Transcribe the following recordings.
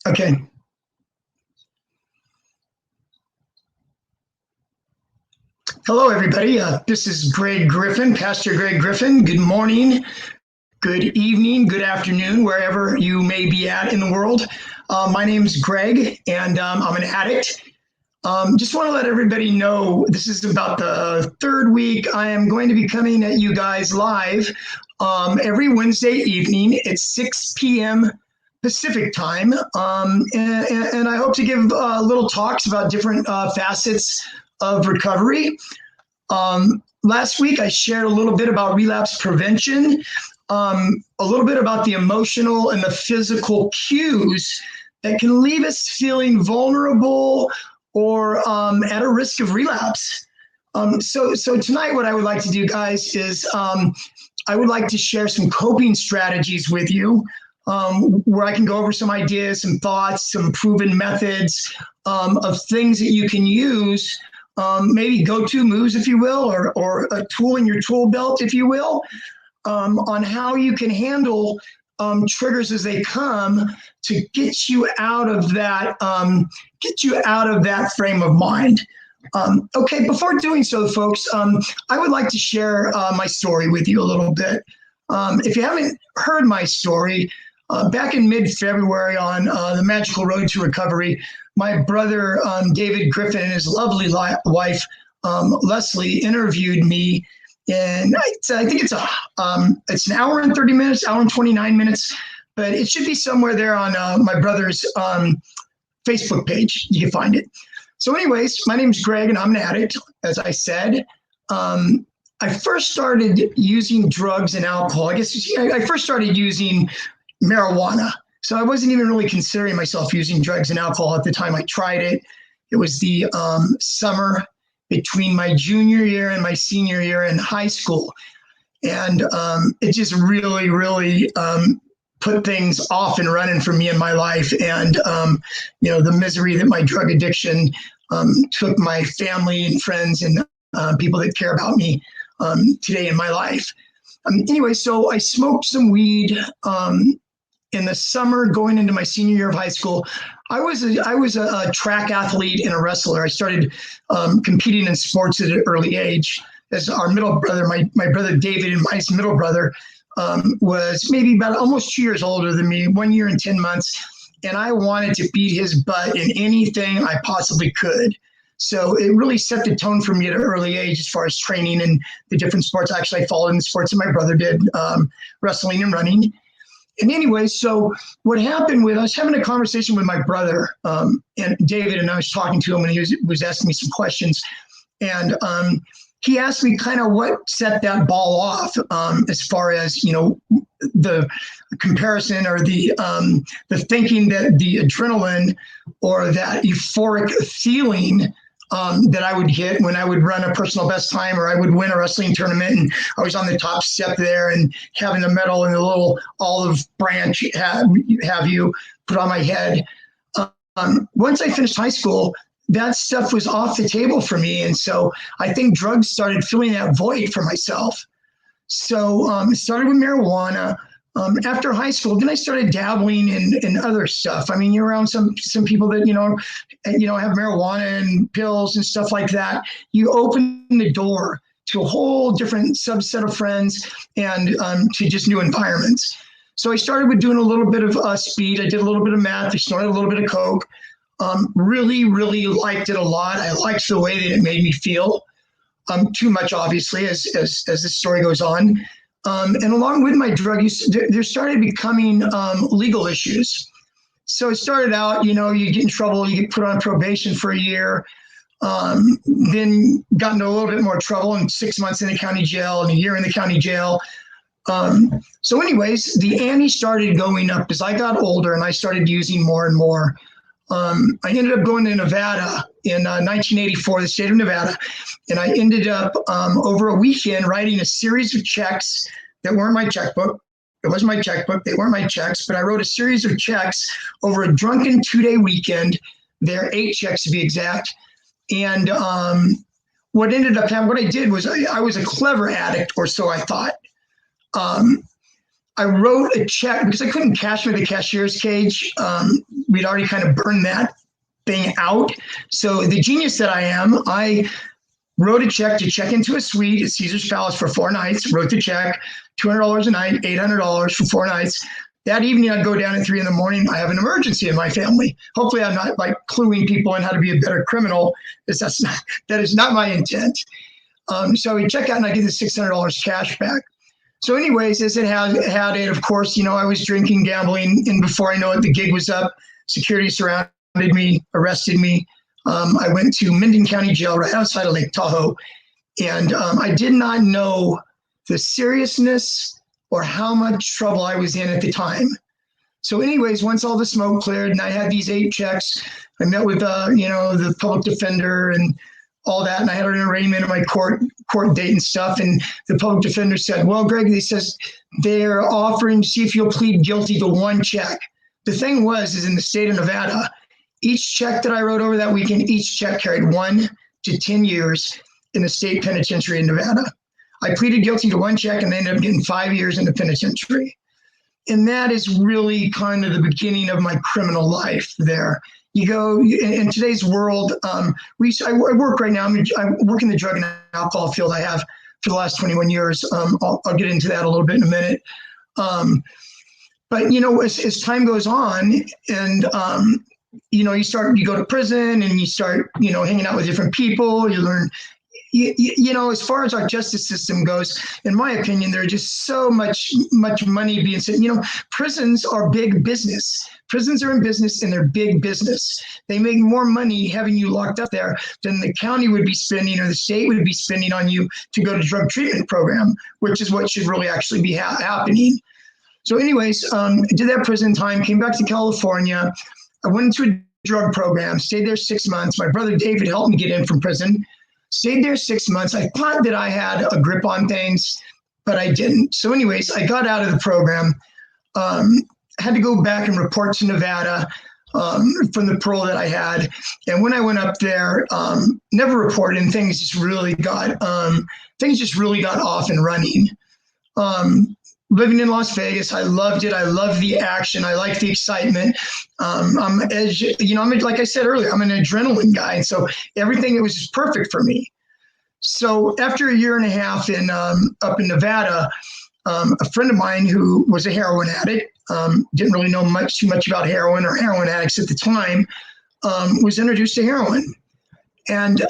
Okay. Hello, everybody. This is Greg Griffin, Pastor Greg Griffin. Good morning, good evening, good afternoon, wherever you may be at in the world. My name's Greg, and I'm an addict. Just want to let everybody know this is about the third week. I am going to be coming at you guys live every Wednesday evening at 6 p.m. Pacific time. And I hope to give little talks about different facets of recovery. Last week, I shared a little bit about relapse prevention, a little bit about the emotional and the physical cues that can leave us feeling vulnerable or at a risk of relapse. So tonight, what I would like to do, guys, is I would like to share some coping strategies with you, where I can go over some ideas, some thoughts, some proven methods of things that you can use, maybe go-to moves, if you will, or a tool in your tool belt, if you will, on how you can handle triggers as they come to get you out of that frame of mind. Okay, before doing so, folks, I would like to share my story with you a little bit. If you haven't heard my story, back in mid-February on the Magical Road to Recovery, my brother David Griffin and his lovely wife Leslie interviewed me, and I think it's an hour and 30 minutes, hour and 29 minutes, but it should be somewhere there on my brother's Facebook page. You can find it. So anyways, my name's Greg, and I'm an addict, as I said. I first started using drugs and alcohol. I first started using marijuana. So I wasn't even really considering myself using drugs and alcohol at the time I tried it. It was the summer between my junior year and my senior year in high school. And it just really, really put things off and running for me in my life. And, the misery that my drug addiction took my family and friends and people that care about me today in my life. Anyway, so I smoked some weed in the summer going into my senior year of high school. I was a track athlete and a wrestler. I started competing in sports at an early age. As our middle brother, my brother David, and my middle brother was maybe about almost 2 years older than me, 1 year and 10 months. And I wanted to beat his butt in anything I possibly could. So it really set the tone for me at an early age as far as training and the different sports. Actually, I followed in the sports that my brother did, wrestling and running. And anyway, so what happened I was having a conversation with my brother and David, and I was talking to him, and he was asking me some questions. And he asked me kind of what set that ball off as far as, the comparison or the thinking that the adrenaline or that euphoric feeling that I would get when I would run a personal best time, or I would win a wrestling tournament and I was on the top step there and having the medal and the little olive branch have you put on my head. Once I finished high school, that stuff was off the table for me. And so I think drugs started filling that void for myself. So it started with marijuana. After high school, then I started dabbling in other stuff. I mean, you're around some people that, have marijuana and pills and stuff like that. You open the door to a whole different subset of friends and to just new environments. So I started with doing a little bit of speed. I did a little bit of meth. I snorted a little bit of coke. Really, really liked it a lot. I liked the way that it made me feel. Too much, obviously, as the story goes on. And along with my drug use, there started becoming legal issues. So it started out, you get in trouble, you get put on probation for a year, then got into a little bit more trouble, and 6 months in the county jail and a year in the county jail. So anyways, the ante started going up as I got older and I started using more and more. I ended up going to Nevada in 1984, the state of Nevada, and I ended up over a weekend writing a series of checks that weren't my checkbook. It wasn't my checkbook. They weren't my checks, but I wrote a series of checks over a drunken 2-day weekend. There, 8 checks to be exact. And what ended up happening, what I did was I was a clever addict, or so I thought. I wrote a check because I couldn't cash me the cashier's cage. we'd already kind of burned that thing out. So the genius that I am, I wrote a check to check into a suite at Caesar's Palace for 4 nights, wrote the check, $200 a night, $800 for 4 nights. That evening, I'd go down at 3 a.m. I have an emergency in my family. Hopefully, I'm not like cluing people in how to be a better criminal, because that is not my intent. So we check out and I get the $600 cash back. So anyways, as it had it, of course, you know, I was drinking, gambling, and before I know it, the gig was up. Security surrounded me, arrested me. I went to Minden County Jail right outside of Lake Tahoe. And I did not know the seriousness or how much trouble I was in at the time. So anyways, once all the smoke cleared and I had these 8 checks, I met with, the public defender and all that. And I had an arraignment of my court date and stuff. And the public defender said, well, Greg, he says, they're offering to see if you'll plead guilty to 1 check. The thing is in the state of Nevada, each check that I wrote over that weekend, each check carried 1 to 10 years in the state penitentiary in Nevada. I pleaded guilty to 1 check and they ended up getting 5 years in the penitentiary. And that is really kind of the beginning of my criminal life there. You go in today's world, I work right now. I work in the drug and alcohol field. I have for the last 21 years. I'll get into that a little bit in a minute. But, you know, as time goes on and, you go to prison and you start, hanging out with different people, you learn, as far as our justice system goes, in my opinion, there's just so much money being spent. Prisons are big business. Prisons are in business and they're big business. They make more money having you locked up there than the county would be spending or the state would be spending on you to go to drug treatment program, which is what should really actually be happening. So anyways, did that prison time, came back to California. I went into a drug program, stayed there 6 months. My brother David helped me get in from prison. Stayed there 6 months. I thought that I had a grip on things, but I didn't. So anyways, I got out of the program, had to go back and report to Nevada from the parole that I had. And when I went up there, never reported, and things just really got off and running. Living in Las Vegas, I loved it. I loved the action. I liked the excitement. Like I said earlier, I'm an adrenaline guy. And so everything, it was just perfect for me. So after a year and a half up in Nevada, a friend of mine who was a heroin addict, didn't really know too much about heroin or heroin addicts at the time, was introduced to heroin. And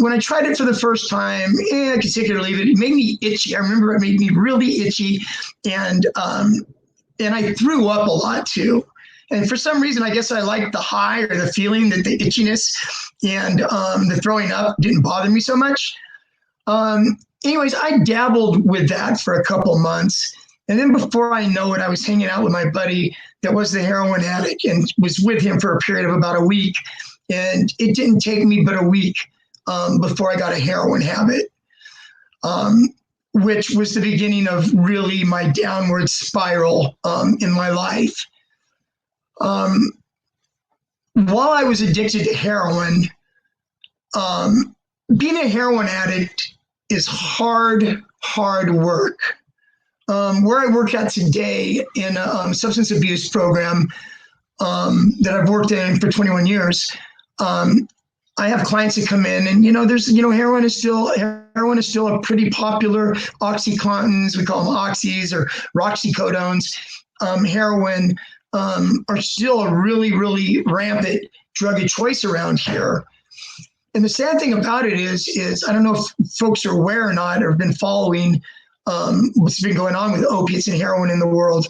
when I tried it for the first time, I could take it or leave it. It made me itchy. I remember it made me really itchy. And I threw up a lot too. And for some reason, I guess I liked the high or the feeling that the itchiness and the throwing up didn't bother me so much. Anyways, I dabbled with that for a couple months. And then before I know it, I was hanging out with my buddy that was the heroin addict and was with him for a period of about a week. And it didn't take me but a week before I got a heroin habit, which was the beginning of really my downward spiral in my life. While I was addicted to heroin, being a heroin addict is hard work. Where I work at today in a substance abuse program that I've worked in for 21 years, I have clients that come in and, heroin is still a pretty popular. Oxycontins, we call them oxys or roxycodones, heroin are still a really, really rampant drug of choice around here. And the sad thing about it is I don't know if folks are aware or not or have been following what's been going on with opiates and heroin in the world.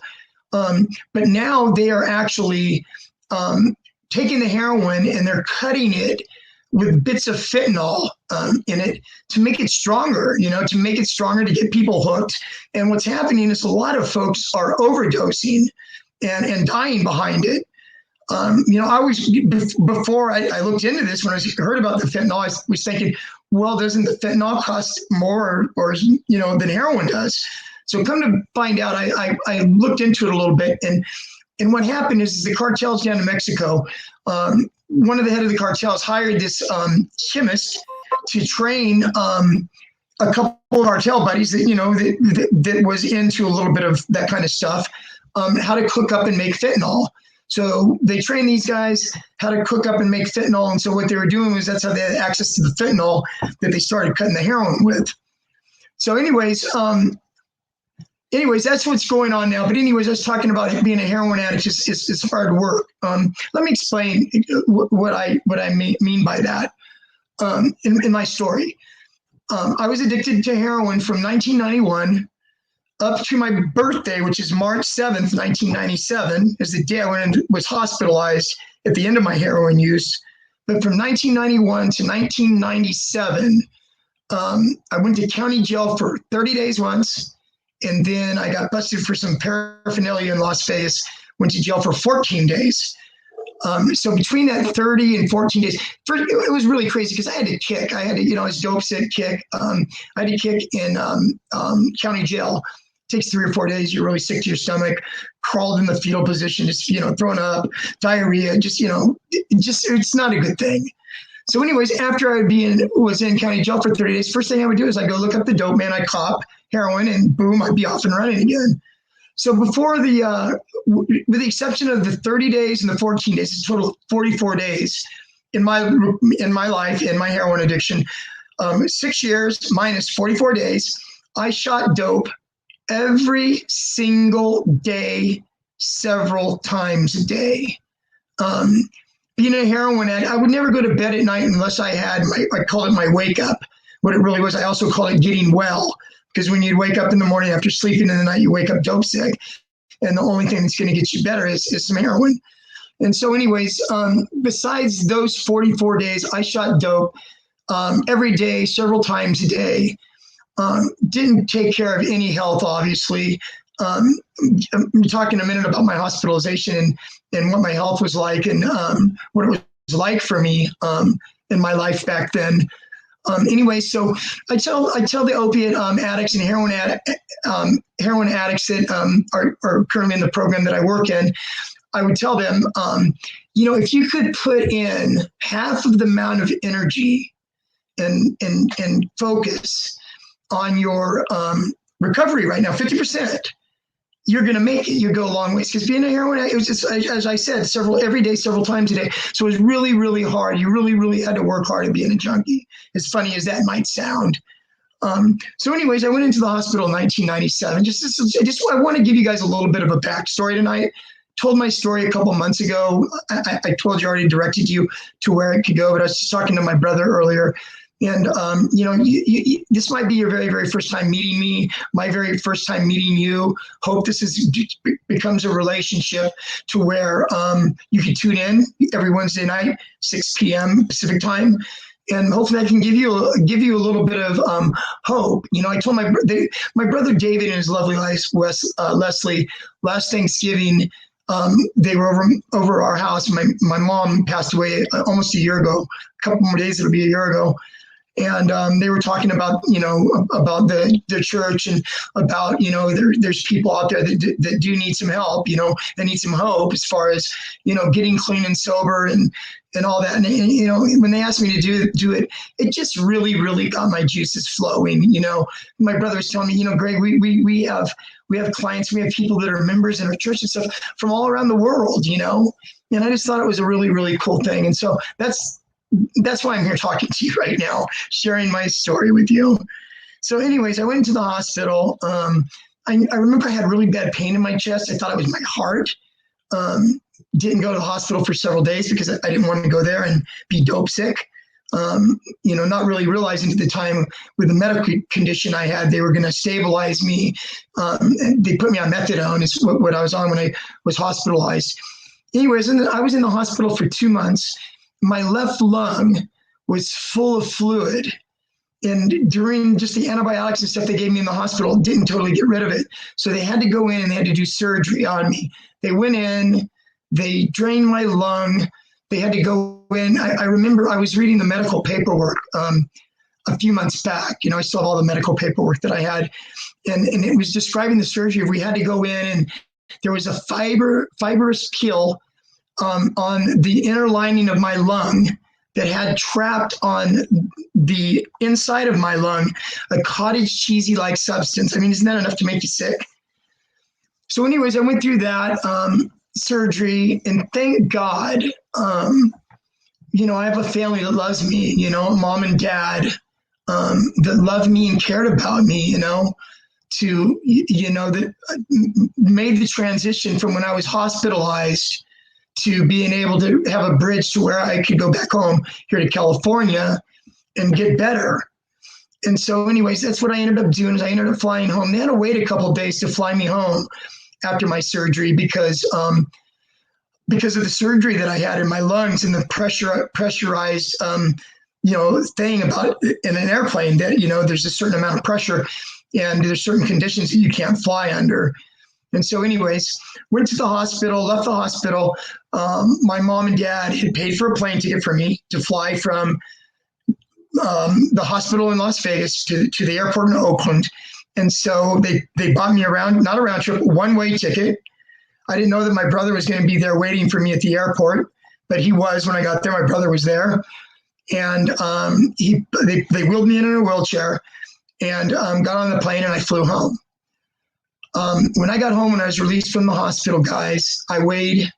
But now they are actually taking the heroin and they're cutting it with bits of fentanyl in it to make it stronger, to get people hooked. And what's happening is a lot of folks are overdosing and dying behind it. I was, before I looked into this, when I heard about the fentanyl, I was thinking, well, doesn't the fentanyl cost more or than heroin does? So come to find out, I looked into it a little bit, and what happened is the cartels down in Mexico, one of the head of the cartels hired this chemist to train a couple of cartel buddies that was into a little bit of that kind of stuff, how to cook up and make fentanyl. So they trained these guys how to cook up and make fentanyl. And so what they were doing was that's how they had access to the fentanyl that they started cutting the heroin with. So anyways, that's what's going on now. But anyways, I was talking about being a heroin addict is hard work. Let me explain what I mean by that in my story. I was addicted to heroin from 1991 up to my birthday, which is March 7th, 1997, is the day I was hospitalized at the end of my heroin use. But from 1991 to 1997, I went to county jail for 30 days once, and then I got busted for some paraphernalia in Las Vegas, went to jail for 14 days. So between that 30 and 14 days, it was really crazy because I had to kick. I had to, I was dope sick, kick. I had to kick in county jail. It takes 3 or 4 days. You're really sick to your stomach, crawled in the fetal position, just, thrown up, diarrhea, just, it's not a good thing. So anyways, after I was in county jail for 30 days, first thing I would do is I go look up the dope man, I cop heroin, and boom, I'd be off and running again. So before with the exception of the 30 days and the 14 days, it's a total of 44 days in my life, in my heroin addiction, 6 years minus 44 days, I shot dope every single day, several times a day. Being a heroin addict, I would never go to bed at night unless I had I call it my wake up. What it really was, I also call it getting well. Because when you wake up in the morning after sleeping in the night, you wake up dope sick. And the only thing that's going to get you better is some heroin. And so anyways, besides those 44 days, I shot dope every day, several times a day. Didn't take care of any health, obviously. I'm talking a minute about my hospitalization and what my health was like and what it was like for me in my life back then. Anyway, so I tell the opiate addicts and heroin addicts that are currently in the program that I work in, I would tell them, if you could put in half of the amount of energy and focus on your recovery right now, 50%, you're going to make it. You go a long ways. Because being a heroin addict, it was just, as I said, every day, several times a day. So it was really, really hard. You really, really had to work hard at being a junkie, as funny as that might sound. So anyways, I went into the hospital in 1997. I want to give you guys a little bit of a backstory tonight. Told my story a couple months ago. I told you, already directed you to where it could go, but I was just talking to my brother earlier. And, this might be your very, very first time meeting me, my very first time meeting you. Hope this becomes a relationship to where you can tune in every Wednesday night, 6 p.m. Pacific time. And hopefully I can give you a little bit of hope. I told my brother David and his lovely wife, Leslie, last Thanksgiving, they were over our house. My mom passed away almost a year ago, a couple more days, it'll be a year ago. And they were talking about, about the church and about, there's people out there that do need some help, that need some hope as far as, getting clean and sober and all that. And when they asked me to do it, it just really, really got my juices flowing. My brother was telling me, Greg, we have clients, we have people that are members in our church and stuff from all around the world, and I just thought it was a really, really cool thing. And so that's why I'm here talking to you right now, sharing my story with you. So anyways, I went into the hospital. I remember I had really bad pain in my chest. I thought it was my heart. Didn't go to the hospital for several days because I didn't want to go there and be dope sick. Not really realizing at the time with the medical condition I had, they were going to stabilize me. And they put me on methadone is what I was on when I was hospitalized. Anyways, and I was in the hospital for 2 months. My left lung was full of fluid. And during just the antibiotics and stuff they gave me in the hospital, didn't totally get rid of it. So they had to go in and they had to do surgery on me. They went in, they drained my lung. They had to go in. I remember I was reading the medical paperwork a few months back. I still have all the medical paperwork that I had. And it was describing the surgery. We had to go in and there was a fibrous peel on the inner lining of my lung that had trapped on the inside of my lung a cottage cheesy-like substance. I mean, isn't that enough to make you sick? So anyways, I went through that. surgery, and thank God, I have a family that loves me, mom and dad, that loved me and cared about me, that made the transition from when I was hospitalized to being able to have a bridge to where I could go back home here to California and get better. And so anyways, that's what I ended up doing is I ended up flying home. They had to wait a couple of days to fly me home after my surgery because of the surgery that I had in my lungs and the pressurized, thing about in an airplane that, there's a certain amount of pressure and there's certain conditions that you can't fly under. And so anyways, went to the hospital, left the hospital. My mom and dad had paid for a plane ticket for me to fly from the hospital in Las Vegas to the airport in Oakland. And so they bought me not a round trip, one-way ticket. I didn't know that my brother was going to be there waiting for me at the airport, but he was when I got there. My brother was there. And they wheeled me in a wheelchair and got on the plane and I flew home. When I got home, when I was released from the hospital, guys, I weighed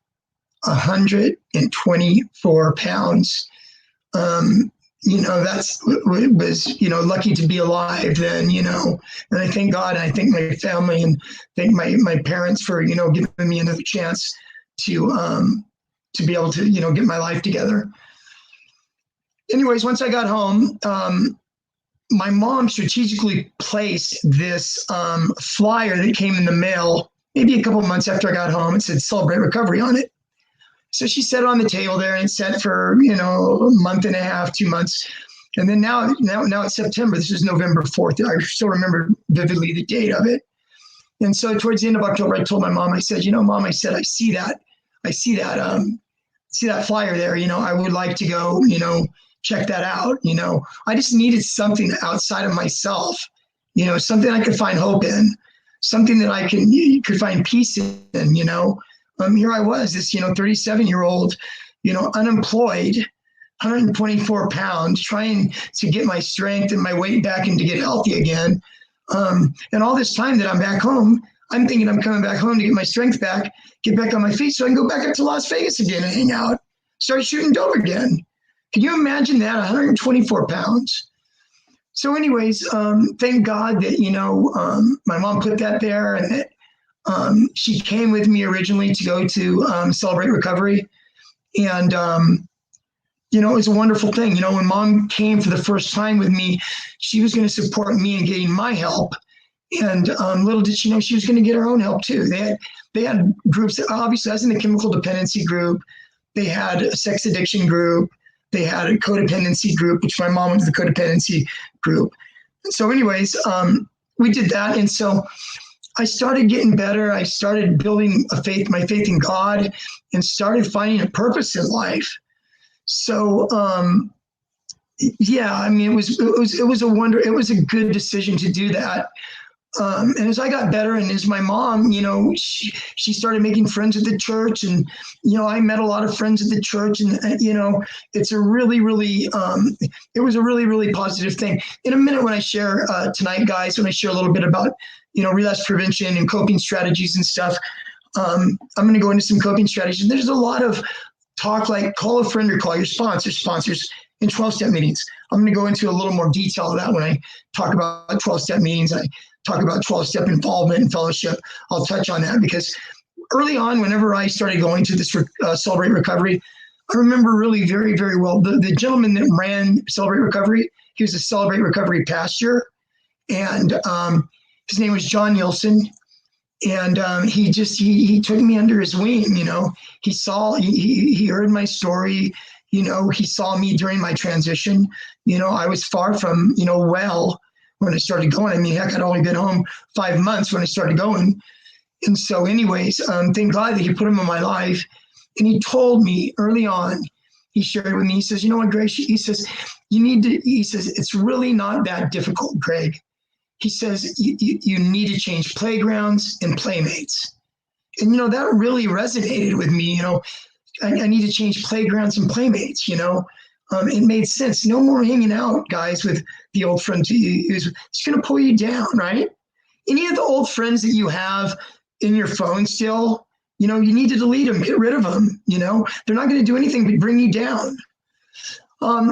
124 pounds. That's was, lucky to be alive then, and I thank God and I thank my family and thank my parents for, giving me another chance to be able to, get my life together. Anyways, once I got home, my mom strategically placed this flyer that came in the mail maybe a couple of months after I got home. It said "Celebrate Recovery" on it. So she set it on the table there and sat for, a month and a half, 2 months. And then now it's September. This is November 4th. I still remember vividly the date of it. And so towards the end of October, I told my mom, I said, Mom, I said, I see that flyer there. I would like to go, check that out. I just needed something outside of myself, something I could find hope in, something that I could find peace in, here I was, this, 37-year-old, unemployed, 124 pounds, trying to get my strength and my weight back and to get healthy again. And all this time that I'm back home, I'm thinking I'm coming back home to get my strength back, get back on my feet so I can go back up to Las Vegas again and hang out, start shooting dope again. Can you imagine that? 124 pounds. So anyways, thank God that, my mom put that there and that she came with me originally to go to Celebrate Recovery. And, it was a wonderful thing. When Mom came for the first time with me, she was going to support me in getting my help. And little did she know she was going to get her own help too. They had groups that obviously I was in the chemical dependency group. They had a sex addiction group. They had a codependency group, which my mom went to the codependency group. And so anyways, we did that. And so I started getting better. I started building my faith in God and started finding a purpose in life. So, it was a wonder. It was a good decision to do that. And as I got better and as my mom, she started making friends at the church and, I met a lot of friends at the church and, it's a really, really, it was a really, really positive thing. In a minute when I share tonight, guys, when I share a little bit about, relapse prevention and coping strategies and stuff, I'm going to go into some coping strategies. There's a lot of talk like call a friend or call your sponsors in 12-step meetings. I'm going to go into a little more detail of that when I talk about 12-step meetings. I talk about 12-step involvement and fellowship. I'll touch on that because early on, whenever I started going to this Celebrate Recovery, I remember really very, very well the gentleman that ran Celebrate Recovery. He was a Celebrate Recovery pastor, and his name was John Nielsen. And he took me under his wing. He heard my story. He saw me during my transition. I was far from well when I started going. I mean, heck, I'd only been home 5 months when I started going. And so anyways, thank God that he put him in my life. And he told me early on, he shared with me, he says, what, Greg? He says, it's really not that difficult, Greg. He says, you need to change playgrounds and playmates. And, that really resonated with me. I need to change playgrounds and playmates, it made sense. No more hanging out, guys, with the old friends it's going to pull you down, right? Any of the old friends that you have in your phone still, you need to delete them, get rid of them. They're not going to do anything but bring you down.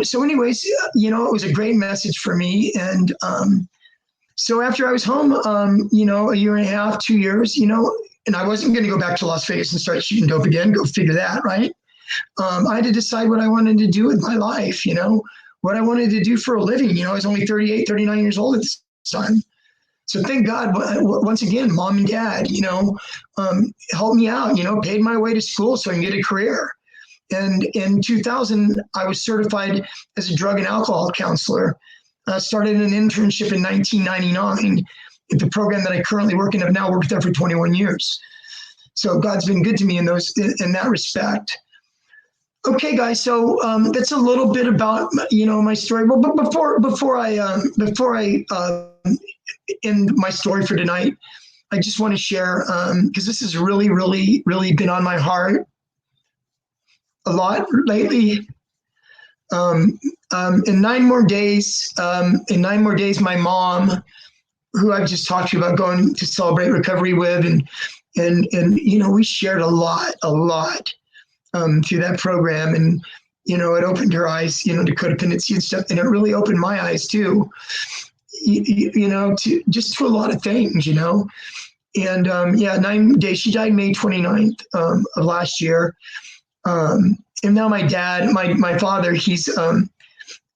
So anyways, it was a great message for me. And so after I was home, a year and a half, 2 years, and I wasn't going to go back to Las Vegas and start shooting dope again. Go figure that, right? I had to decide what I wanted to do with my life, what I wanted to do for a living. I was only 38, 39 years old at this time. So thank God, once again, mom and dad, helped me out, paid my way to school so I can get a career. And in 2000, I was certified as a drug and alcohol counselor. Started an internship in 1999 at the program that I currently work in. I've now worked there for 21 years. So God's been good to me in that respect. Okay, guys. So that's a little bit about my story. Well, but before I end my story for tonight, I just want to share because this has really, really, really been on my heart a lot lately. In 9 more days, my mom, who I've just talked to you about going to celebrate recovery with, and we shared a lot through that program, and it opened her eyes, to codependency and stuff, and it really opened my eyes too, to a lot of things, and 9 days. She died May 29th of last year. And now my dad, my father, he's,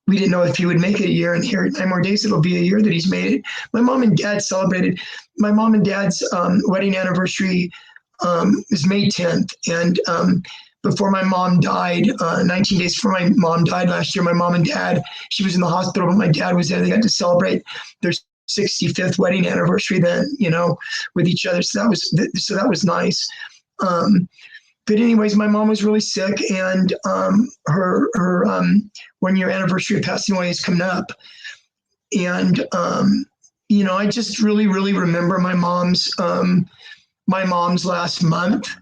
we didn't know if he would make it a year, and here 9 more days, it'll be a year that he's made it. My mom and dad celebrated. My mom and dad's wedding anniversary is May 10th. And before my mom died, 19 days before my mom died last year, my mom and dad, she was in the hospital, but my dad was there. They got to celebrate their 65th wedding anniversary then, with each other. So that was nice. But anyways, my mom was really sick, and her 1 year anniversary of passing away is coming up. And I just really, really remember my mom's last month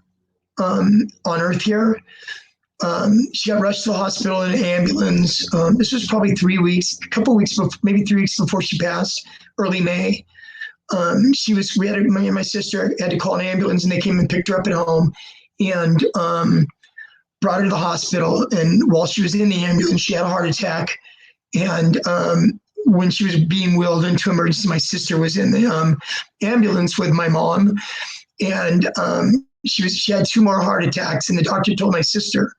on Earth here. She got rushed to the hospital in an ambulance. This was probably 3 weeks, a couple weeks before, maybe 3 weeks before she passed, early May. Me and my sister had to call an ambulance, and they came and picked her up at home and brought her to the hospital. And while she was in the ambulance, she had a heart attack. And when she was being wheeled into emergency, my sister was in the ambulance with my mom. And she had 2 more heart attacks. And the doctor told my sister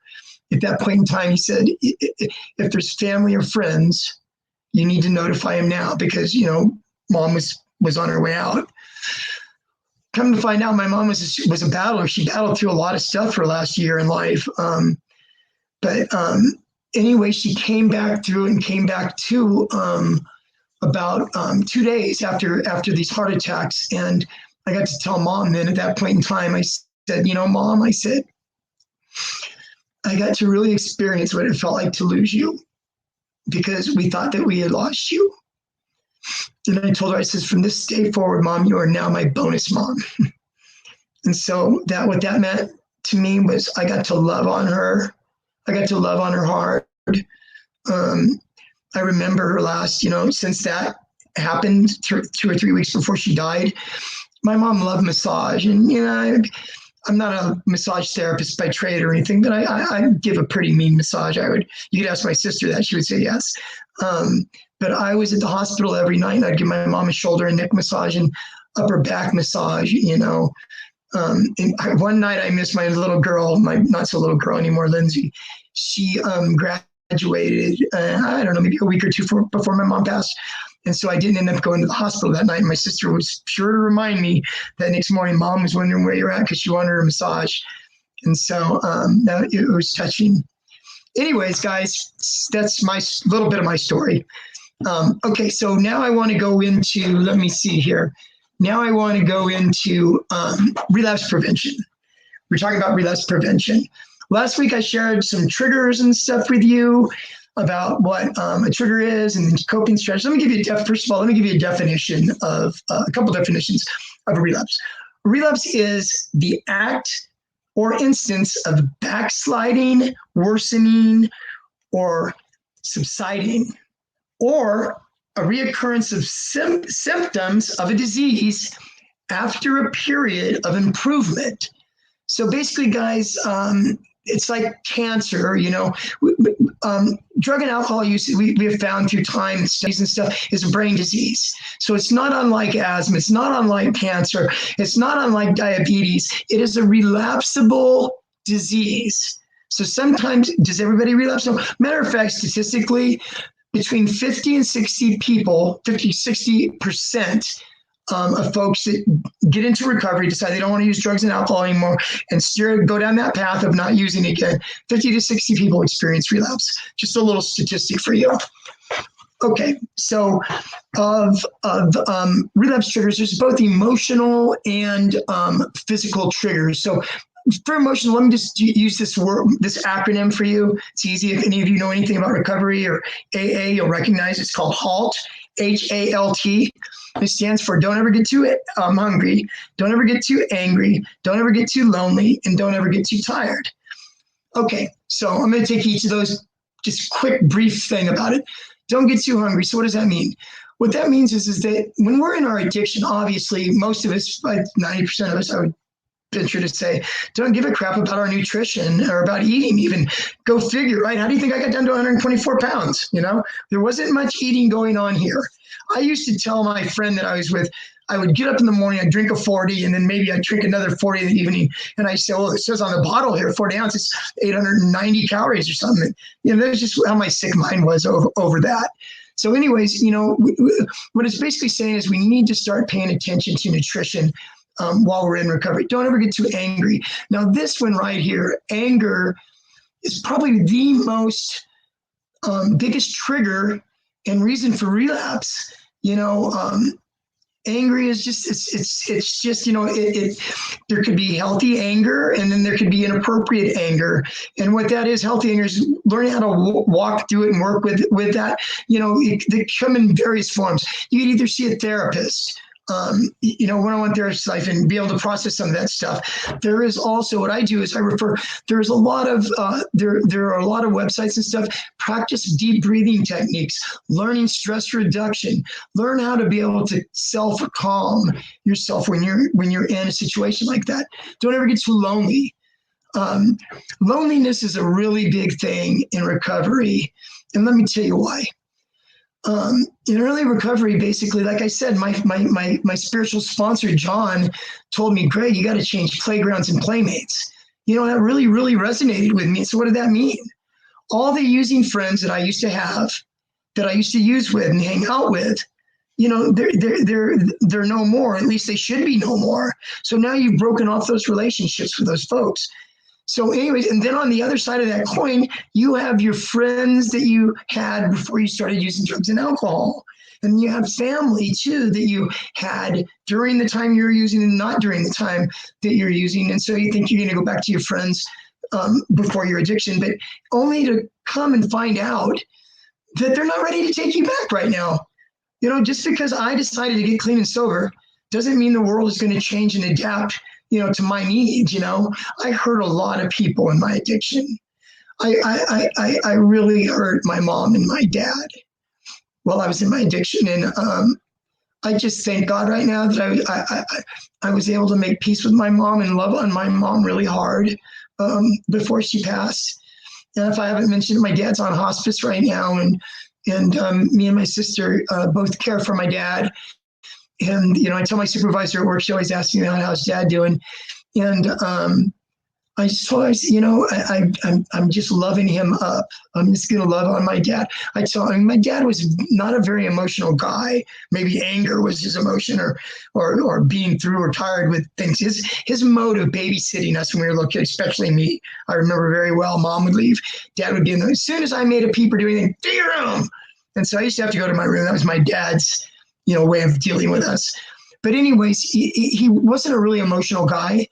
at that point in time, he said, if there's family or friends, you need to notify him now, because, mom was on her way out. Come to find out, my mom was a battler. She battled through a lot of stuff her last year in life. But anyway, she came back through and came back to about 2 days after these heart attacks. And I got to tell mom then at that point in time, I said, Mom, I said, I got to really experience what it felt like to lose you, because we thought that we had lost you. And I told her, I said, from this day forward, Mom, you are now my bonus mom. And so what that meant to me was I got to love on her. I got to love on her hard. I remember her last, since that happened 2 or 3 weeks before she died, my mom loved massage. And, I'm not a massage therapist by trade or anything, but I give a pretty mean massage. You could ask my sister that, she would say yes. But I was at the hospital every night, and I'd give my mom a shoulder and neck massage and upper back massage, And one night I missed my little girl, my not so little girl anymore, Lindsay. She graduated, I don't know, maybe a week or two before my mom passed. And so I didn't end up going to the hospital that night. And my sister was sure to remind me that next morning, Mom was wondering where you're at, because she wanted her massage. And so it was touching. Anyways, guys, that's my little bit of my story. Okay, so now I want to go into, let me see here. Now I want to go into relapse prevention. We're talking about relapse prevention. Last week I shared some triggers and stuff with you about what a trigger is and coping strategies. Let me give you first of all, let me give you a definition of a couple definitions of a relapse. A relapse is the act or instance of backsliding, worsening, or subsiding, or a reoccurrence of symptoms of a disease after a period of improvement. So basically, guys, it's like cancer, drug and alcohol use, we have found through time studies and stuff, is a brain disease. So it's not unlike asthma. It's not unlike cancer. It's not unlike diabetes. It is a relapsable disease. So sometimes, does everybody relapse? No. Matter of fact, statistically, between 50 and 60 people, 60% of folks that get into recovery, decide they don't want to use drugs and alcohol anymore, and go down that path of not using it again, 50 to 60 people experience relapse. Just a little statistic for you. Okay, so of relapse triggers, there's both emotional and physical triggers. So for emotional, let me just use this acronym for you. It's easy. If any of you know anything about recovery or AA, you'll recognize it's called HALT, HALT. It stands for don't ever get too hungry, don't ever get too angry, don't ever get too lonely, and don't ever get too tired. Okay, so I'm going to take each of those, just quick, brief thing about it. Don't get too hungry. So what does that mean? What that means is that when we're in our addiction, obviously, most of us, like 90% of us, I would venture to say, don't give a crap about our nutrition or about eating even. Go figure, right? How do you think I got down to 124 pounds? There wasn't much eating going on here. I used to tell my friend that I was with, I would get up in the morning, I'd drink a 40, and then maybe I'd drink another 40 in the evening. And I say, well, it says on the bottle here, 40 ounces, 890 calories or something. That's just how my sick mind was over that. So anyways, what it's basically saying is we need to start paying attention to nutrition while we're in recovery. Don't ever get too angry. Now, this one right here, anger is probably the most biggest trigger and reason for relapse. Angry is just, it's just, there could be healthy anger, and then there could be inappropriate anger. And what that is, healthy anger is learning how to walk through it and work with that. They come in various forms. You could either see a therapist, one-on-one therapist life, and be able to process some of that stuff. There is also, what I do is I refer, there's a lot of, there are a lot of websites and stuff, practice deep breathing techniques, learning stress reduction, learn how to be able to self-calm yourself when you're in a situation like that. Don't ever get too lonely. Loneliness is a really big thing in recovery. And let me tell you why. In early recovery, basically, like I said, my spiritual sponsor, John, told me, Greg, you got to change playgrounds and playmates. That really, really resonated with me. So what did that mean? All the using friends that I used to have, that I used to use with and hang out with, they're no more. At least they should be no more. So now you've broken off those relationships with those folks. So anyways, and then on the other side of that coin, you have your friends that you had before you started using drugs and alcohol. And you have family too that you had during the time you were using and not during the time that you're using. And so you think you're going to go back to your friends before your addiction, but only to come and find out that they're not ready to take you back right now. Just because I decided to get clean and sober doesn't mean the world is going to change and adapt to my needs. I hurt a lot of people in my addiction. I really hurt my mom and my dad while I was in my addiction. And I just thank God right now that I was able to make peace with my mom and love on my mom really hard before she passed. And if I haven't mentioned, my dad's on hospice right now, and me and my sister both care for my dad. And, I tell my supervisor at work, she always asks me, how's dad doing? And I just told her, I'm just loving him up. I'm just going to love on my dad. My dad was not a very emotional guy. Maybe anger was his emotion, or being through or tired with things. His mode of babysitting us when we were little kids, especially me, I remember very well. Mom would leave. Dad would be in there. As soon as I made a peep or do anything, to your room. And so I used to have to go to my room. That was my dad's way of dealing with us. But anyways, he wasn't a really emotional guy.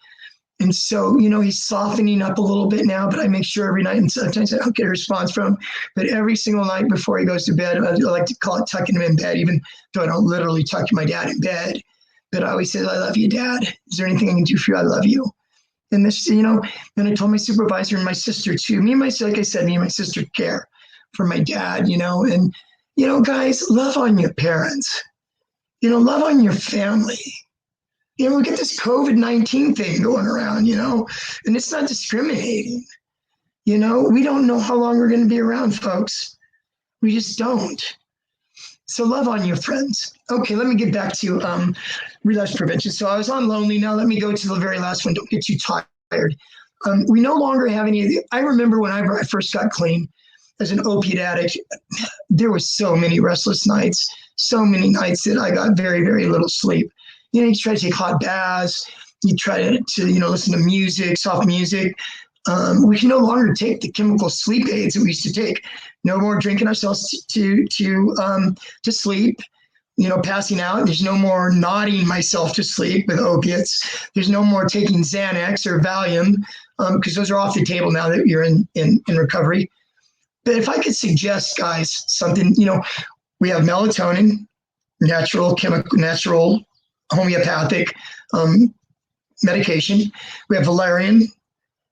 And so, he's softening up a little bit now, but I make sure every night, and sometimes I don't get a response from him, but every single night before he goes to bed, I like to call it tucking him in bed, even though I don't literally tuck my dad in bed. But I always say, I love you, Dad. Is there anything I can do for you? I love you. And this, and I told my supervisor and my sister too. Like I said, me and my sister care for my dad, and, guys, love on your parents. Love on your family. We get this COVID-19 thing going around, and it's not discriminating. We don't know how long we're going to be around, folks. We just don't. So love on your friends. Okay, let me get back to relapse prevention. So I was on lonely. Now let me go to the very last one. Don't get too tired. We no longer have any of the, I remember when I first got clean as an opiate addict, there was so many restless nights, so many nights that I got very, very little sleep. You try to take hot baths, you try to listen to music, soft music. We can no longer take the chemical sleep aids that we used to take. No more drinking ourselves to sleep, passing out. There's no more nodding myself to sleep with opiates. There's no more taking Xanax or Valium, because those are off the table now that you're in recovery. But if I could suggest, guys, something, we have melatonin, natural homeopathic medication. We have valerian.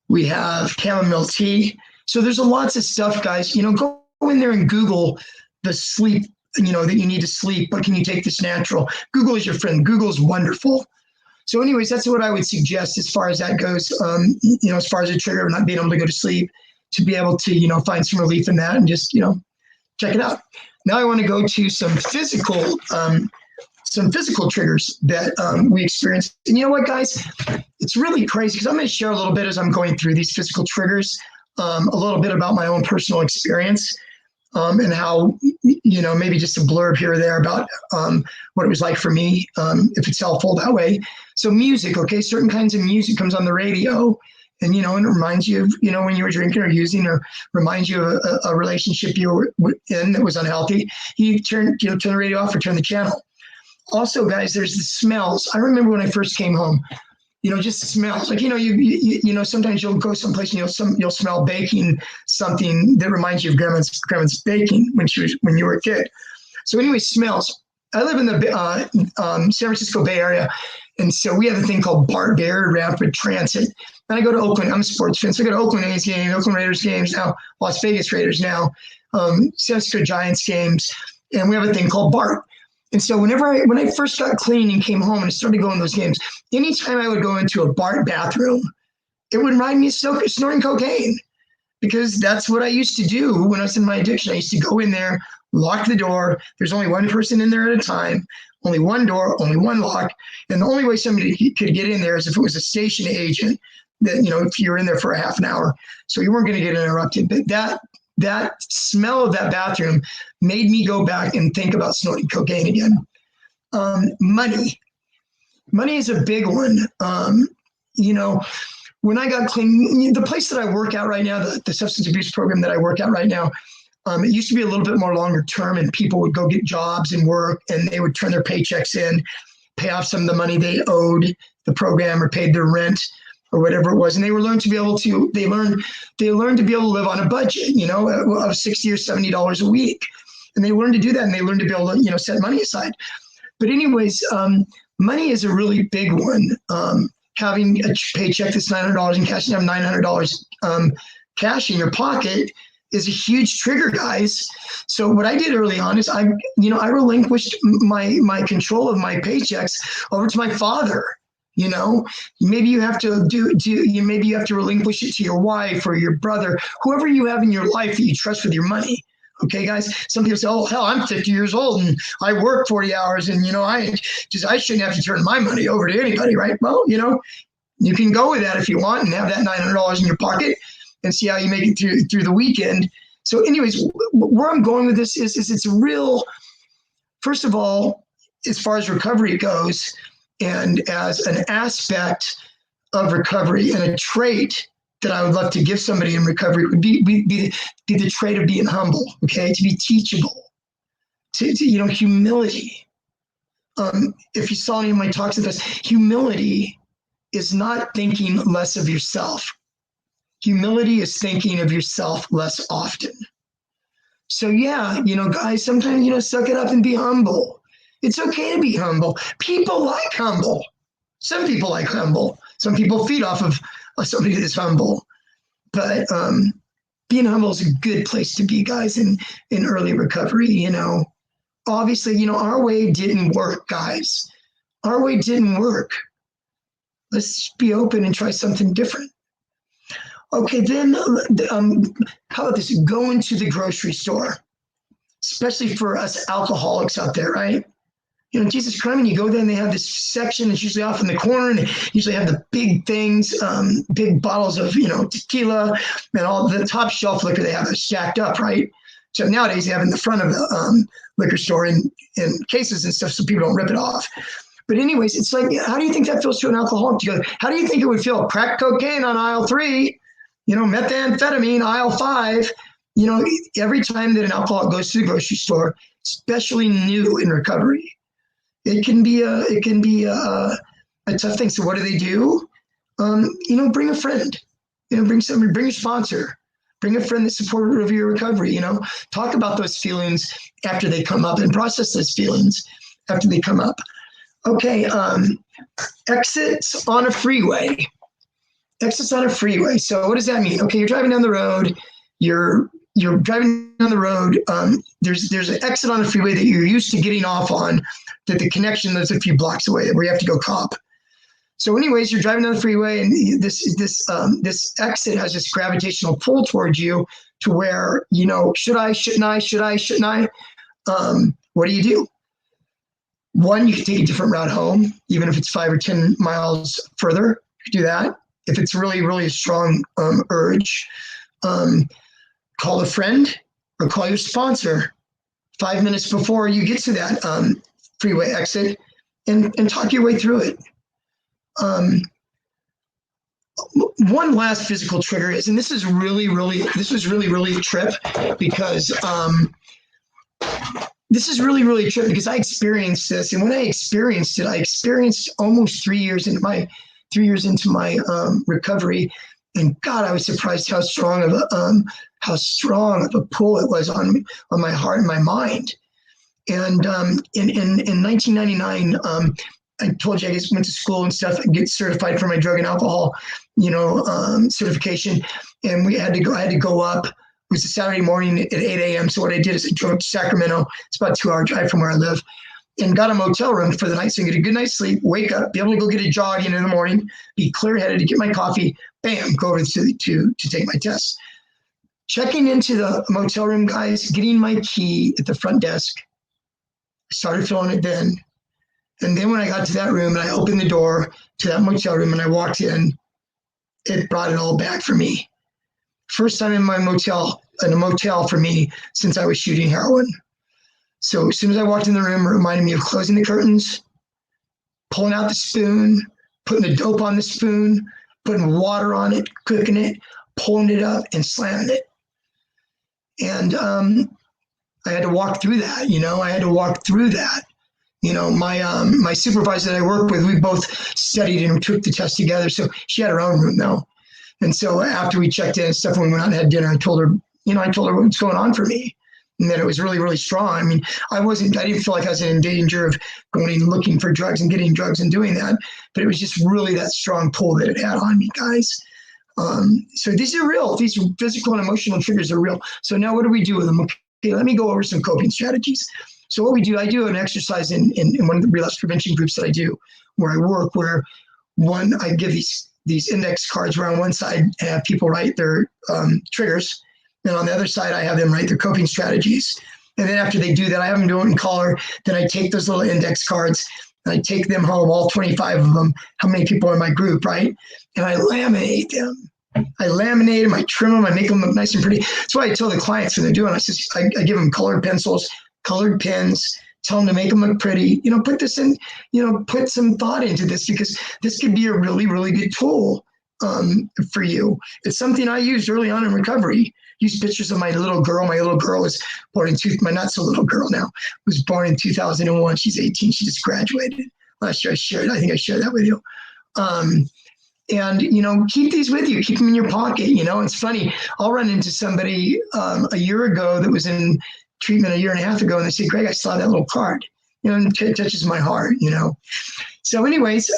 We have chamomile tea. So there's lots of stuff, guys. Go in there and Google the sleep, that you need to sleep. But can you take this natural? Google is your friend. Google is wonderful. So anyways, that's what I would suggest as far as that goes. As far as a trigger of not being able to go to sleep, to be able to, find some relief in that and just, check it out. Now I want to go to some physical triggers that we experience. And you know what, guys? It's really crazy because I'm going to share a little bit as I'm going through these physical triggers, a little bit about my own personal experience, and how, maybe just a blurb here or there about what it was like for me, if it's helpful that way. So music, okay, certain kinds of music comes on the radio, and, and it reminds you of, when you were drinking or using, or reminds you of a relationship you were in that was unhealthy. You turn the radio off or turn the channel. Also, guys, there's the smells. I remember when I first came home, just smells. Like, sometimes you'll go someplace and you'll smell baking, something that reminds you of grandma's baking when you were a kid. So anyway, smells. I live in the San Francisco Bay Area, and so we have a thing called BART, Bay Area Rapid Transit. And I go to Oakland. I'm a sports fan, so I go to Oakland A's games, Oakland Raiders games now, Las Vegas Raiders now, San Francisco Giants games, and we have a thing called BART. And so when I first got clean and came home and I started going to those games, anytime I would go into a BART bathroom, it would remind me of snorting cocaine, because that's what I used to do when I was in my addiction. I used to go in there, lock the door. There's only one person in there at a time, only one door, only one lock. And the only way somebody could get in there is if it was a station agent that, if you were in there for a half an hour. So you weren't going to get interrupted. But that smell of that bathroom made me go back and think about snorting cocaine again. Money is a big one. When I got clean, the place that I work at right now, the substance abuse program that I work at right now, it used to be a little bit more longer term, and people would go get jobs and work, and they would turn their paychecks in, pay off some of the money they owed the program or paid their rent or whatever it was. And they learned to be able to live on a budget, of $60 or $70 a week. And they learned to do that, and they learned to be able to, set money aside. But anyways, money is a really big one. Having a paycheck that's $900 and cashing out $900 cash in your pocket is a huge trigger, guys. So what I did early on is I relinquished my control of my paychecks over to my father. Maybe you have to maybe you have to relinquish it to your wife or your brother, whoever you have in your life that you trust with your money. Okay, guys. Some people say, "Oh, hell, I'm 50 years old and I work 40 hours, and I shouldn't have to turn my money over to anybody, right?" Well, you can go with that if you want and have that $900 in your pocket and see how you make it through the weekend. So, anyways, where I'm going with this is it's a real. First of all, as far as recovery goes, and as an aspect of recovery and a trait that I would love to give somebody in recovery would be the trait of being humble, okay, to be teachable, to humility. If you saw any of my talks with us, humility is not thinking less of yourself. Humility is thinking of yourself less often. So yeah, guys, sometimes, suck it up and be humble. It's okay to be humble. People like humble. Some people like humble. Some people feed off of somebody that's humble. But being humble is a good place to be, guys, in early recovery. Obviously, our way didn't work, guys. Our way didn't work. Let's be open and try something different. Okay, then how about this? Go into the grocery store, especially for us alcoholics out there, right? You know, Jesus Christ, you go there and they have this section that's usually off in the corner, and they usually have the big things, big bottles of, tequila and all the top shelf liquor they have it stacked up, right? So nowadays they have in the front of the liquor store in cases and stuff so people don't rip it off. But anyways, it's like, how do you think that feels to an alcoholic? How do you think it would feel? Crack cocaine on aisle 3, methamphetamine, aisle 5. Every time that an alcoholic goes to the grocery store, especially new in recovery, it can be a tough thing. So what do? Bring a friend, bring somebody, bring a sponsor, bring a friend that's supportive of your recovery, talk about those feelings after they come up and process those feelings after they come up. Okay. Exits on a freeway. So what does that mean? Okay. You're driving down the road. You're driving down the road. There's an exit on a freeway that you're used to getting off on, that the connection is a few blocks away where you have to go cop. So anyways, you're driving down the freeway, and this exit has this gravitational pull towards you to where, should I, shouldn't I? What do you do? One, you can take a different route home, even if it's 5 or 10 miles further. You can do that. If it's really, really a strong urge, call a friend or call your sponsor 5 minutes before you get to that freeway exit and talk your way through it. One last physical trigger is, and this was really a trip because I experienced this. And when I experienced it, I experienced almost 3 years into my recovery. And God, I was surprised how strong of a pull it was on my heart and my mind. And in 1999, I told you I just went to school and stuff and get certified for my drug and alcohol, certification. And I had to go up. It was a Saturday morning at 8 a.m. So what I did is I drove to Sacramento. It's about a 2-hour drive from where I live, and got a motel room for the night so I can get a good night's sleep, wake up, be able to go get a jog in the morning, be clear-headed to get my coffee, bam, go over to take my test. Checking into the motel room, guys, getting my key at the front desk. I started feeling it then. And then when I got to that room and I opened the door to that motel room and I walked in, it brought it all back for me. First time in a motel for me since I was shooting heroin. So as soon as I walked in the room, it reminded me of closing the curtains, pulling out the spoon, putting the dope on the spoon, putting water on it, cooking it, pulling it up and slamming it. And I had to walk through that, My supervisor that I work with, we both studied and took the test together. So she had her own room though. And so after we checked in and stuff, when we went out and had dinner, I told her what's going on for me, and that it was really, really strong. I mean, I didn't feel like I was in danger of going and looking for drugs and getting drugs and doing that, but it was just really that strong pull that it had on me, guys. So these are real. These physical and emotional triggers are real. So now what do we do with them? Okay, let me go over some coping strategies. So what we do, I do an exercise in one of the relapse prevention groups that I do, where I work, where I give these index cards where on one side I have people write their triggers, and on the other side I have them write their coping strategies. And then after they do that, I have them do it in color. Then I take those little index cards and I take them home, all 25 of them, how many people are in my group, right? And I laminate them. I trim them, I make them look nice and pretty. That's why I tell the clients when they're doing it, I give them colored pencils, colored pens, tell them to make them look pretty. Put this in, put some thought into this, because this could be a really, really good tool for you. It's something I used early on in recovery. Used pictures of my little girl. My little girl was born my not so little girl now, was born in 2001. She's 18. She just graduated last year. I think I shared that with you. And, keep these with you. Keep them in your pocket. It's funny. I'll run into somebody a year ago that was in treatment a year and a half ago, and they say, Greg, I saw that little card. It touches my heart, So anyways,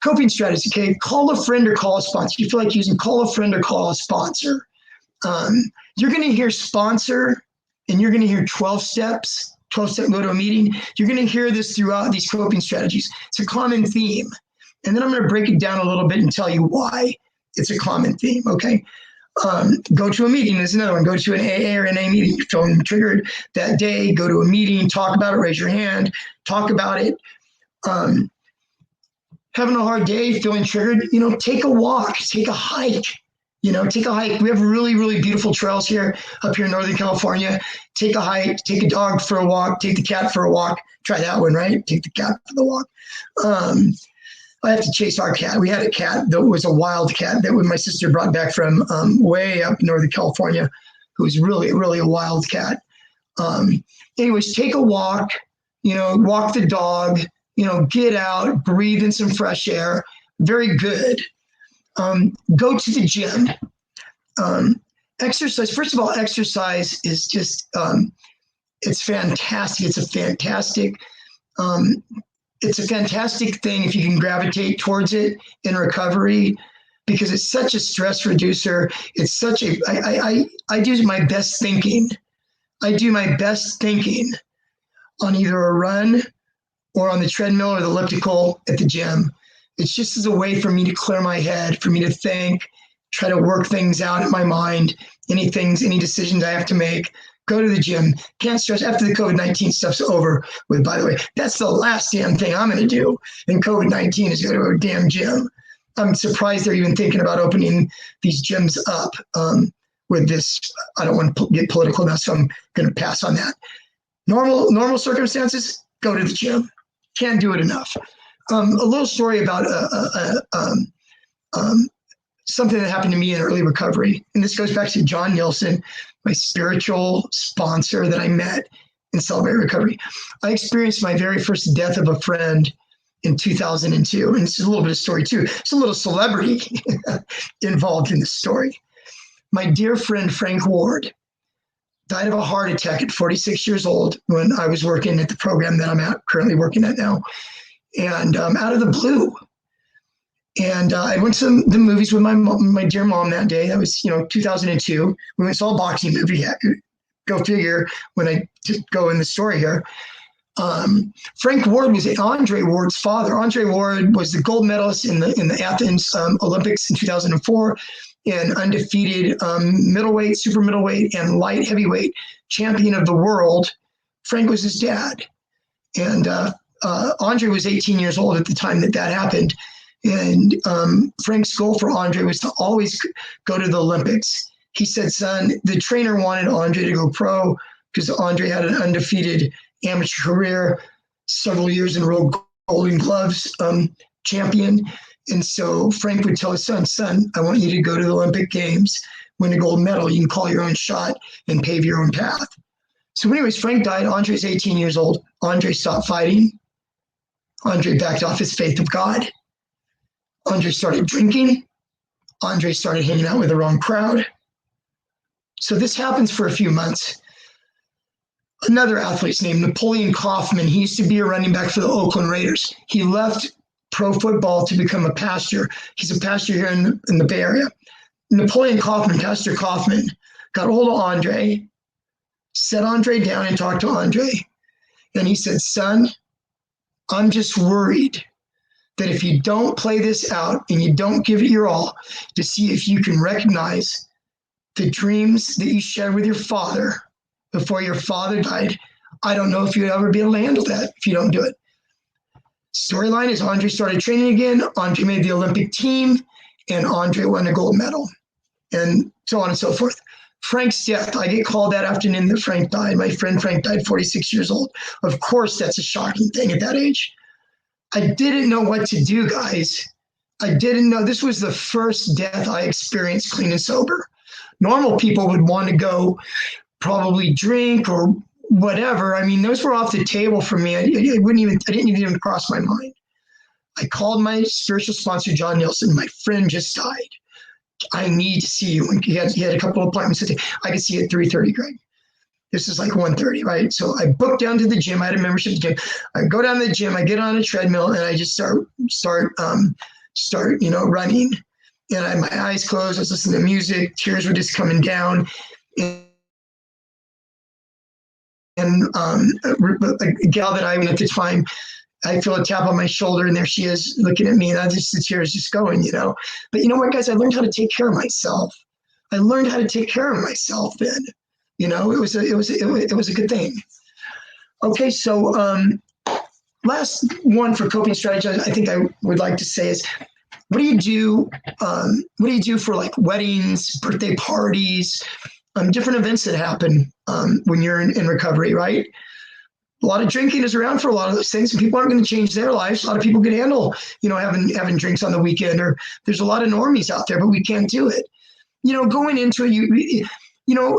coping strategy, okay? Call a friend or call a sponsor. You feel like using call a friend or call a sponsor. You're going to hear sponsor, and you're going to hear 12-step go to a meeting. You're going to hear this throughout these coping strategies. It's a common theme. And then I'm going to break it down a little bit and tell you why it's a common theme, okay? Go to a meeting is another one. Go to an AA or NA meeting. You're feeling triggered that day. Go to a meeting, talk about it, raise your hand, talk about it. Having a hard day, feeling triggered, take a walk, take a hike. Take a hike. We have really, really beautiful trails here up here in Northern California. Take a hike, take a dog for a walk, take the cat for a walk. Try that one, right? Take the cat for the walk. I have to chase our cat. We had a cat that was a wild cat that my sister brought back from way up in Northern California, who was really, really a wild cat. Anyways, take a walk, walk the dog, get out, breathe in some fresh air. Very good. Go to the gym. Exercise. First of all, exercise is just, it's fantastic. It's a fantastic thing if you can gravitate towards it in recovery, because it's such a stress reducer. It's such a, I do my best thinking. I do my best thinking on either a run or on the treadmill or the elliptical at the gym. It's just as a way for me to clear my head, for me to think, try to work things out in my mind, any decisions I have to make. Go to the gym. Can't stress after the COVID-19 stuff's over with, by the way. That's the last damn thing I'm going to do in COVID-19 is go to a damn gym. I'm surprised they're even thinking about opening these gyms up with this. I don't want to get political now, so I'm going to pass on that. Normal circumstances, go to the gym. Can't do it enough. A little story about something that happened to me in early recovery. And this goes back to John Nielsen, my spiritual sponsor that I met in Celebrate Recovery. I experienced my very first death of a friend in 2002. And it's a little bit of story too. It's a little celebrity involved in the story. My dear friend, Frank Ward, died of a heart attack at 46 years old when I was working at the program that I'm currently working at now. And out of the blue. And I went to the movies with my dear mom that day. That was, 2002. We went and saw a boxing movie. Go figure when I go in the story here. Frank Ward was Andre Ward's father. Andre Ward was the gold medalist in the Athens Olympics in 2004 and undefeated middleweight, super middleweight, and light heavyweight champion of the world. Frank was his dad. And Andre was 18 years old at the time that happened. And Frank's goal for Andre was to always go to the Olympics. He said, son, the trainer wanted Andre to go pro because Andre had an undefeated amateur career, several years in a row, Golden Gloves champion. And so Frank would tell his son, I want you to go to the Olympic Games, win a gold medal. You can call your own shot and pave your own path. So anyways, Frank died. Andre's 18 years old. Andre stopped fighting. Andre backed off his faith of God. Andre started drinking. Andre started hanging out with the wrong crowd. So this happens for a few months. Another athlete's named Napoleon Kaufman. He used to be a running back for the Oakland Raiders. He left pro football to become a pastor. He's a pastor here in the Bay Area. Napoleon Kaufman, Pastor Kaufman, got hold of Andre, set Andre down and talked to Andre. And he said, son, I'm just worried that if you don't play this out and you don't give it your all to see if you can recognize the dreams that you shared with your father before your father died, I don't know if you'd ever be able to handle that if you don't do it. Storyline is Andre started training again. Andre made the Olympic team and Andre won a gold medal and so on and so forth. Frank's death, I get called that afternoon that Frank died. My friend Frank died 46 years old. Of course, that's a shocking thing at that age. I didn't know what to do, guys. I didn't know. This was the first death I experienced clean and sober. Normal people would want to go probably drink or whatever. I mean, those were off the table for me. I didn't even cross my mind. I called my spiritual sponsor, John Nielsen. My friend just died. I need to see you. He had a couple of appointments. I could see you at 3:30, Greg. This is like 1:30, right? So I booked down to the gym. I had a membership gym. I go down to the gym. I get on a treadmill and I just start running. And I had my eyes closed. I was listening to music. Tears were just coming down. And a gal that I went at the time I feel a tap on my shoulder, and there she is looking at me, and the tears just going, you know. But you know what, guys? I learned how to take care of myself. I learned how to take care of myself then. You know, it was a good thing. Okay, so last one for coping strategies I think I would like to say is, what do you do? What do you do for like weddings, birthday parties, different events that happen when you're in recovery, right? A lot of drinking is around for a lot of those things, and people aren't going to change their lives. A lot of people can handle, you know, having drinks on the weekend, or there's a lot of normies out there, but we can't do it. You know, going into it, you know,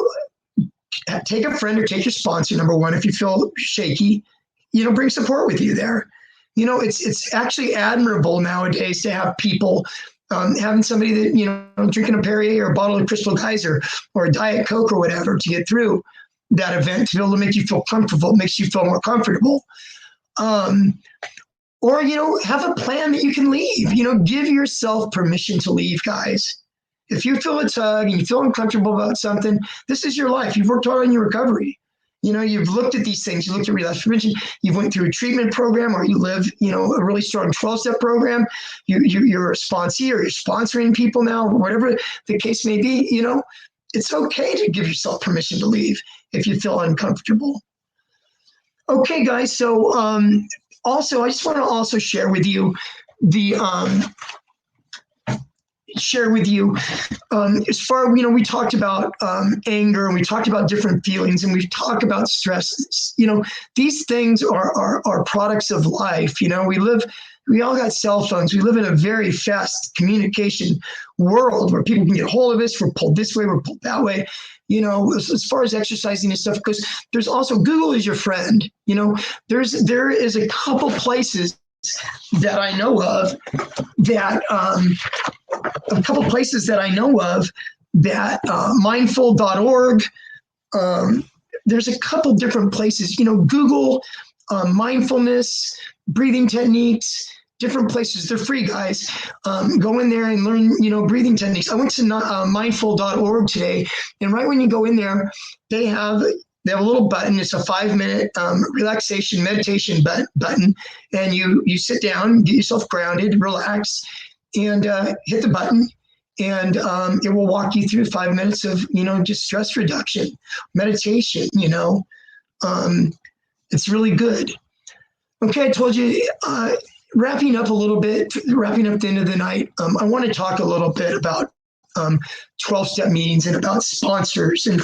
take a friend or take your sponsor, number one. If you feel shaky, you know, bring support with you there. You know, it's actually admirable nowadays to have people, having somebody that, you know, drinking a Perrier or a bottle of Crystal Geyser or a Diet Coke or whatever to get through that event, to be able to make you feel comfortable. It makes you feel more comfortable. Or, you know, have a plan that you can leave. You know, give yourself permission to leave, guys. If you feel a tug and you feel uncomfortable about something, this is your life. You've worked hard on your recovery. You know, you've looked at these things. You looked at relapse prevention. You went through a treatment program, or you live, you know, a really strong 12-step program. You're a sponsee, or you're sponsoring people now, whatever the case may be. You know, it's okay to give yourself permission to leave if you feel uncomfortable. Okay, guys. So also, I just want to also share with you the as far, you know, we talked about anger, and we talked about different feelings, and we've talked about stress. You know, these things are products of life. You know, we all got cell phones. We live in a very fast communication world where people can get hold of us. We're pulled this way, we're pulled that way. You know, as far as exercising and stuff, because there's also Google is your friend. You know, there is a couple places that I know of that mindful.org. There's a couple different places, you know, Google mindfulness, breathing techniques, different places. They're free, guys. Go in there and learn, you know, breathing techniques. I went to mindful.org today, and right when you go in there, they have a little button. It's a 5-minute relaxation meditation button, and you sit down, get yourself grounded, relax, and hit the button, and it will walk you through 5 minutes of, you know, just stress reduction, meditation. You know, it's really good. Okay, I told you. Wrapping up the end of the night. I want to talk a little bit about 12-step meetings and about sponsors and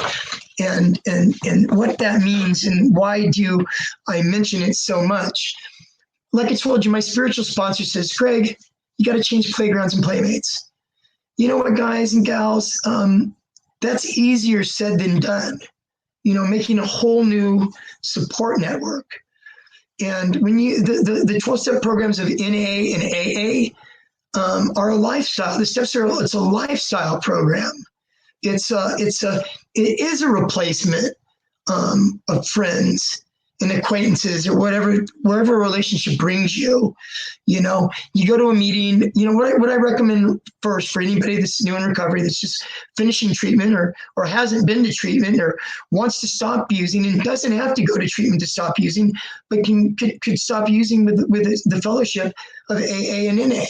what that means, and why do I mention it so much. Like I told you, my spiritual sponsor says, Craig, you got to change playgrounds and playmates. You know what, guys and gals, that's easier said than done. You know, making a whole new support network. And when the 12-step programs of NA and AA are a lifestyle. The steps it's a lifestyle program. It is a replacement of friends and acquaintances, or wherever relationship brings you. You know, you go to a meeting. You know what I recommend first for anybody that's new in recovery, that's just finishing treatment, or hasn't been to treatment, or wants to stop using, and doesn't have to go to treatment to stop using, but could stop using with the fellowship of AA and NA.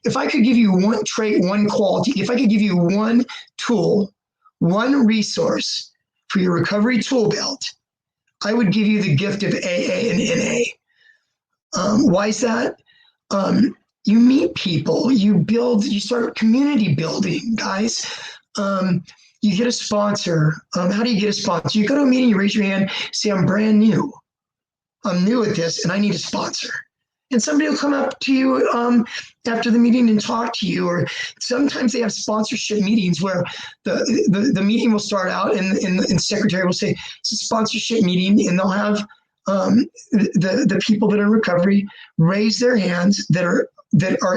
If I could give you one trait, one quality, if I could give you one tool, one resource for your recovery tool belt, I would give you the gift of AA and NA. Why is that? You meet people, you start community building, guys. You get a sponsor. How do you get a sponsor? You go to a meeting, you raise your hand, say, I'm brand new. I'm new at this, and I need a sponsor. And somebody will come up to you after the meeting and talk to you. Or sometimes they have sponsorship meetings where the meeting will start out, and the secretary will say, it's a sponsorship meeting, and they'll have the people that are in recovery raise their hands that are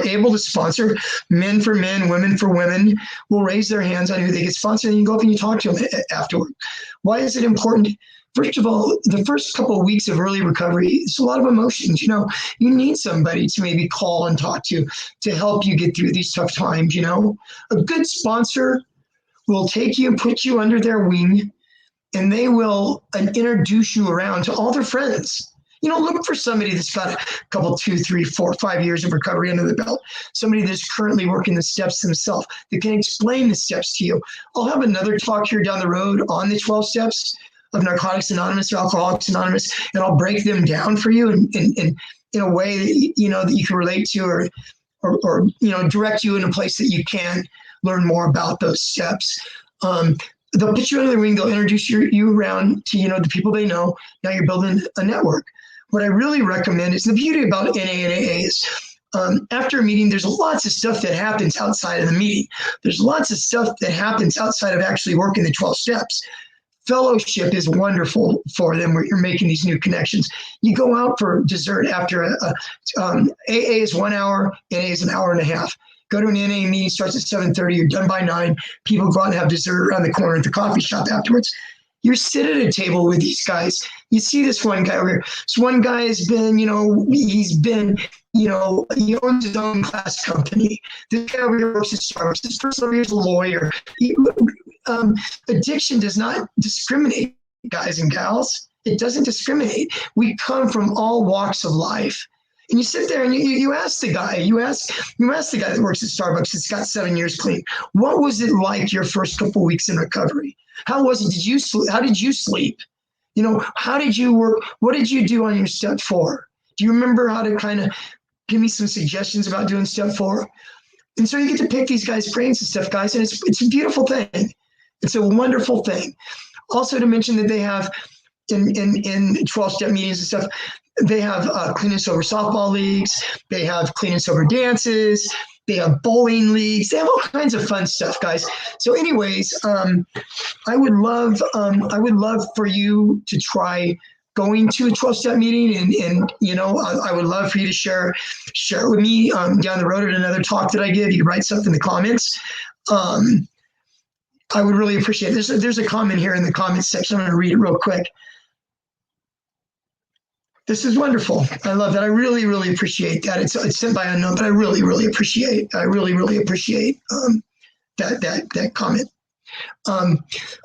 able to sponsor. Men for men, women for women will raise their hands on who they get sponsored, and you go up and you talk to them afterward. Why is it important? First of all, the first couple of weeks of early recovery, it's a lot of emotions. You know, you need somebody to maybe call and talk to help you get through these tough times. You know, a good sponsor will take you and put you under their wing, and they will introduce you around to all their friends. look for somebody that's got a couple, 2, 3, 4, 5 years of recovery under the belt. Somebody that's currently working the steps themselves that can explain the steps to you. I'll have another talk here down the road on the 12 steps of Narcotics Anonymous or Alcoholics Anonymous, and I'll break them down for you in a way that that you can relate to, or direct you in a place that you can learn more about those steps. They'll put you under the ring. They'll introduce you around to the people they know. Now you're building a network. What I really recommend is the beauty about NA and AA is after a meeting, there's lots of stuff that happens outside of the meeting. There's lots of stuff that happens outside of actually working the 12 steps. Fellowship is wonderful for them where you're making these new connections. You go out for dessert after AA is 1 hour, NA is an hour and a half. Go to an NA meeting, starts at 7:30, you're done by 9. People go out and have dessert around the corner at the coffee shop afterwards. You're sitting at a table with these guys. You see this one guy over here. This one guy has been, he owns his own glass company. This guy over here works at Starbucks. This person over here is a lawyer. Addiction does not discriminate, guys and gals. It doesn't discriminate. We come from all walks of life. And you sit there and you ask the guy, you ask the guy that works at Starbucks that's got 7 years clean, what was it like your first couple of weeks in recovery? How was it? Did you sleep? How did you sleep? How did you work? What did you do on your step 4? Do you remember how to kind of give me some suggestions about doing step 4? And so you get to pick these guys' brains and stuff, guys, and it's a beautiful thing. It's a wonderful thing. Also to mention that they have in 12-step meetings and stuff, they have clean and sober softball leagues. They have clean and sober dances. They have bowling leagues. They have all kinds of fun stuff, guys. So anyways, I would love for you to try going to a 12-step meeting, and I would love for you to share it with me down the road at another talk that I give. You can write stuff in the comments. I would really appreciate it. There's a comment here in the comments section. I'm going to read it real quick. This is wonderful. I love that. I really, really appreciate that. It's sent by unknown, but I really, really appreciate that comment.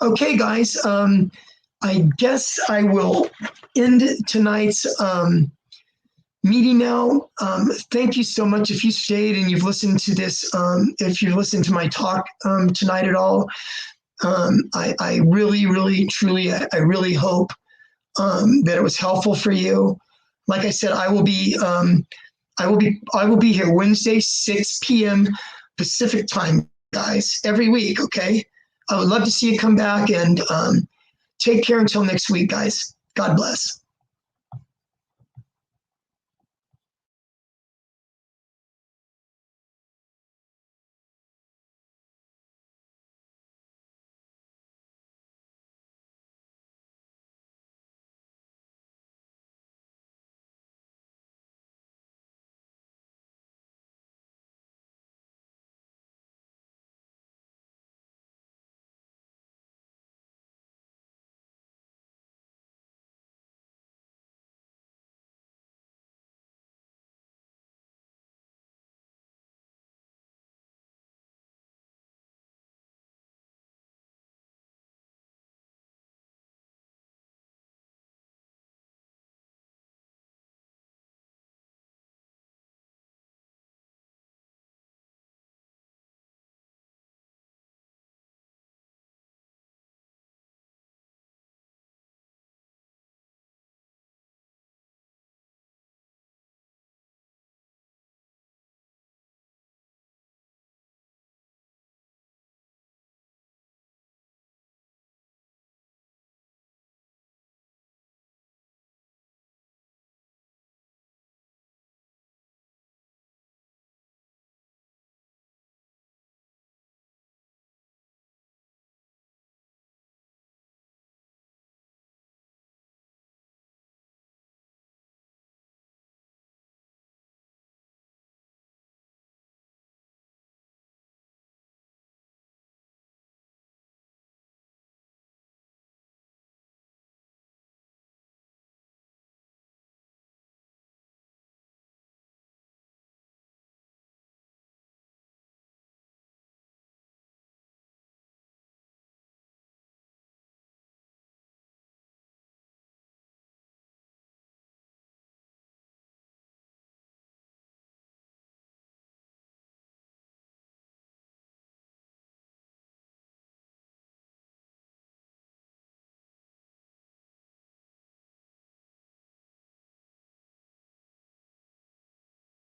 Okay, guys. I guess I will end tonight's meeting now. Thank you so much. If you stayed and you've listened to this, if you've listened to my talk tonight at all, I really, really, truly, I really hope that it was helpful for you. Like I said, I will be here Wednesday, 6 p.m. Pacific time, guys, every week. Okay. I would love to see you come back, and take care until next week, guys. God bless.